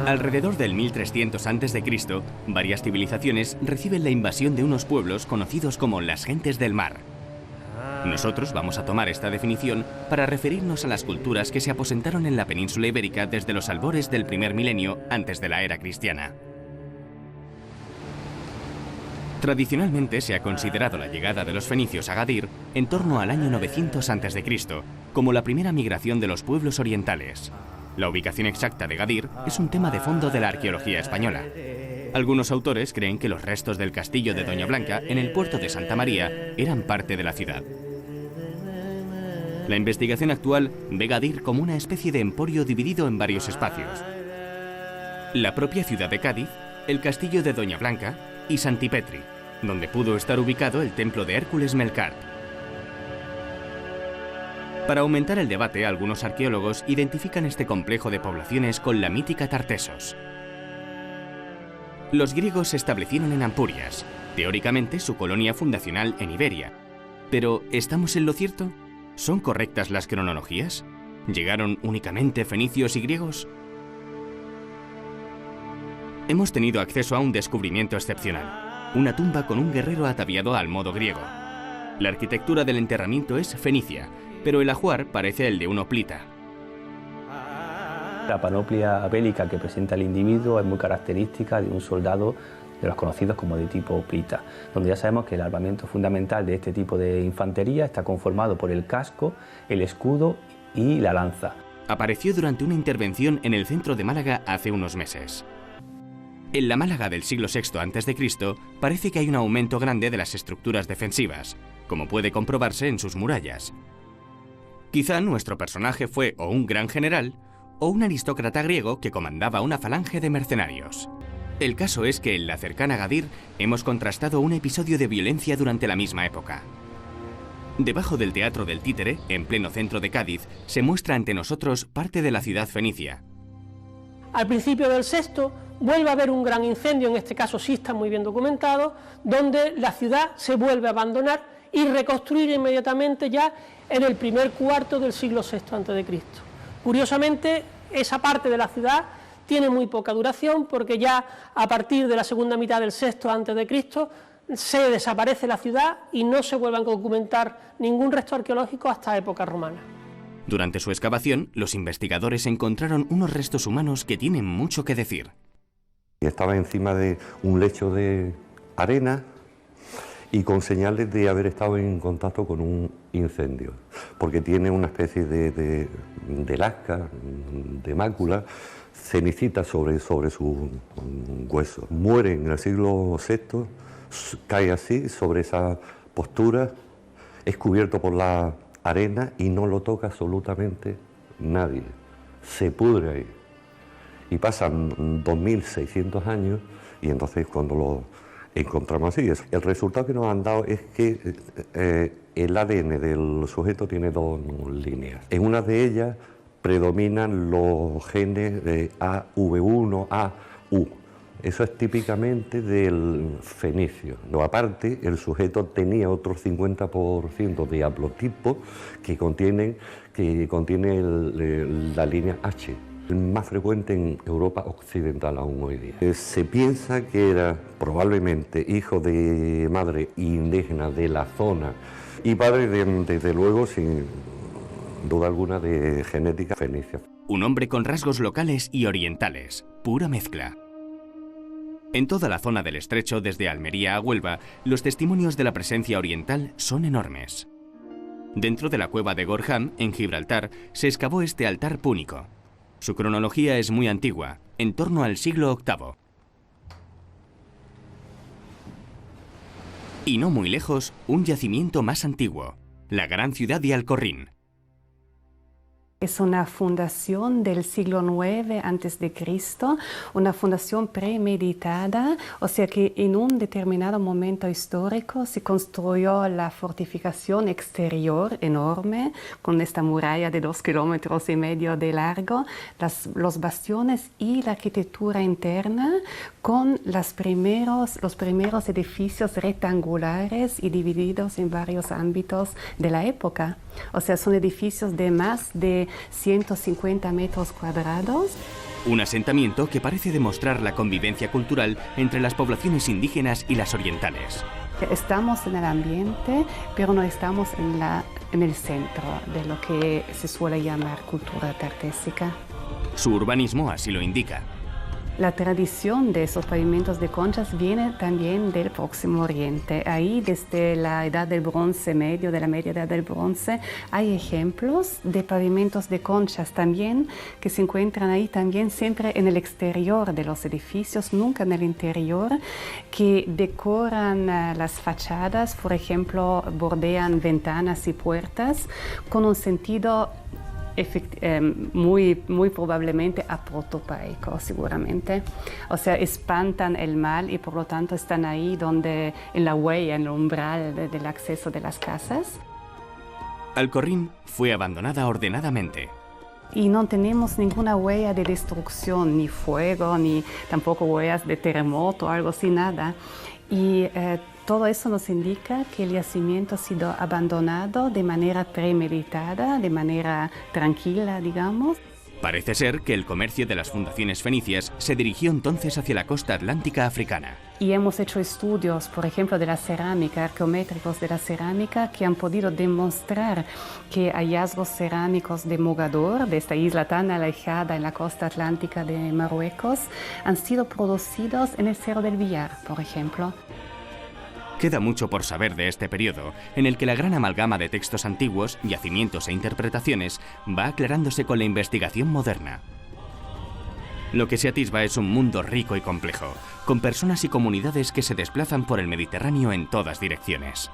Alrededor del 1300 a.C., varias civilizaciones reciben la invasión de unos pueblos conocidos como las gentes del mar. Nosotros vamos a tomar esta definición para referirnos a las culturas que se aposentaron en la península ibérica desde los albores del primer milenio antes de la era cristiana. Tradicionalmente se ha considerado la llegada de los fenicios a Gadir en torno al año 900 a.C. como la primera migración de los pueblos orientales. La ubicación exacta de Gadir es un tema de fondo de la arqueología española. Algunos autores creen que los restos del castillo de Doña Blanca en el puerto de Santa María eran parte de la ciudad. La investigación actual ve Gadir como una especie de emporio dividido en varios espacios. La propia ciudad de Cádiz, el castillo de Doña Blanca y Santipetri, donde pudo estar ubicado el templo de Hércules Melcar. Para aumentar el debate, algunos arqueólogos identifican este complejo de poblaciones con la mítica Tartesos. Los griegos se establecieron en Ampurias, teóricamente su colonia fundacional en Iberia. Pero, ¿estamos en lo cierto? ¿Son correctas las cronologías? ¿Llegaron únicamente fenicios y griegos? Hemos tenido acceso a un descubrimiento excepcional, una tumba con un guerrero ataviado al modo griego. La arquitectura del enterramiento es fenicia, pero el ajuar parece el de un hoplita. La panoplia bélica que presenta el individuo es muy característica de un soldado de los conocidos como de tipo hoplita, donde ya sabemos que el armamento fundamental de este tipo de infantería está conformado por el casco, el escudo y la lanza. Apareció durante una intervención en el centro de Málaga hace unos meses. En la Málaga del siglo VI a.C. parece que hay un aumento grande de las estructuras defensivas, como puede comprobarse en sus murallas. Quizá nuestro personaje fue o un gran general o un aristócrata griego que comandaba una falange de mercenarios. El caso es que en la cercana Gadir hemos contrastado un episodio de violencia durante la misma época. Debajo del Teatro del Títere, en pleno centro de Cádiz, se muestra ante nosotros parte de la ciudad fenicia. Al principio del VI vuelve a haber un gran incendio, en este caso sí está muy bien documentado, donde la ciudad se vuelve a abandonar y reconstruir inmediatamente ya en el primer cuarto del siglo VI a.C. Curiosamente, esa parte de la ciudad tiene muy poca duración porque ya a partir de la segunda mitad del VI a.C. se desaparece la ciudad y no se vuelve a documentar ningún resto arqueológico hasta época romana. Durante su excavación, los investigadores encontraron unos restos humanos que tienen mucho que decir. Estaba encima de un lecho de arena y con señales de haber estado en contacto con un incendio, porque tiene una especie de lasca, de mácula, cenicita sobre su hueso. Muere en el siglo VI, cae así, sobre esa postura, es cubierto por la arena y no lo toca absolutamente nadie. Se pudre ahí. Y pasan 2600 años y entonces cuando lo encontramos así, el resultado que nos han dado es que el ADN del sujeto tiene dos líneas. En una de ellas predominan los genes de AV1, AU. Eso es típicamente del fenicio. No, aparte, el sujeto tenía otro 50% de haplotipo que contiene la línea H, más frecuente en Europa occidental aún hoy día. Se piensa que era probablemente hijo de madre indígena de la zona y padre, desde luego, sin duda alguna, de genética fenicia. Un hombre con rasgos locales y orientales, pura mezcla. En toda la zona del estrecho, desde Almería a Huelva, los testimonios de la presencia oriental son enormes. Dentro de la cueva de Gorham, en Gibraltar, se excavó este altar púnico. Su cronología es muy antigua, en torno al siglo VIII. Y no muy lejos, un yacimiento más antiguo, la gran ciudad de Alcorrín. Es una fundación del siglo IX a.C., una fundación premeditada, o sea que en un determinado momento histórico se construyó la fortificación exterior enorme, con esta muralla de 2,5 kilómetros de largo, los bastiones y la arquitectura interna, con los primeros edificios rectangulares y divididos en varios ámbitos de la época. O sea, son edificios de más de 150 metros cuadrados. Un asentamiento que parece demostrar la convivencia cultural entre las poblaciones indígenas y las orientales. Estamos en el ambiente, pero no estamos en el centro de lo que se suele llamar cultura tartésica. Su urbanismo así lo indica. La tradición de esos pavimentos de conchas viene también del Próximo Oriente. Ahí, desde la Edad del Bronce medio, de la Media Edad del Bronce, hay ejemplos de pavimentos de conchas también, que se encuentran ahí también siempre en el exterior de los edificios, nunca en el interior, que decoran las fachadas, por ejemplo, bordean ventanas y puertas con un sentido muy probablemente aprotopaico, seguramente. O sea, espantan el mal y por lo tanto están ahí donde, en la huella, en el umbral del acceso de las casas. Alcorrín fue abandonada ordenadamente. Y no tenemos ninguna huella de destrucción, ni fuego, ni tampoco huellas de terremoto, algo así, nada. Y todo eso nos indica que el yacimiento ha sido abandonado de manera premeditada, de manera tranquila, digamos. Parece ser que el comercio de las fundaciones fenicias se dirigió entonces hacia la costa atlántica africana. Y hemos hecho estudios, por ejemplo, de la cerámica, arqueométricos de la cerámica, que han podido demostrar que hallazgos cerámicos de Mogador, de esta isla tan alejada en la costa atlántica de Marruecos, han sido producidos en el Cerro del Villar, por ejemplo. Queda mucho por saber de este periodo, en el que la gran amalgama de textos antiguos, yacimientos e interpretaciones va aclarándose con la investigación moderna. Lo que se atisba es un mundo rico y complejo, con personas y comunidades que se desplazan por el Mediterráneo en todas direcciones.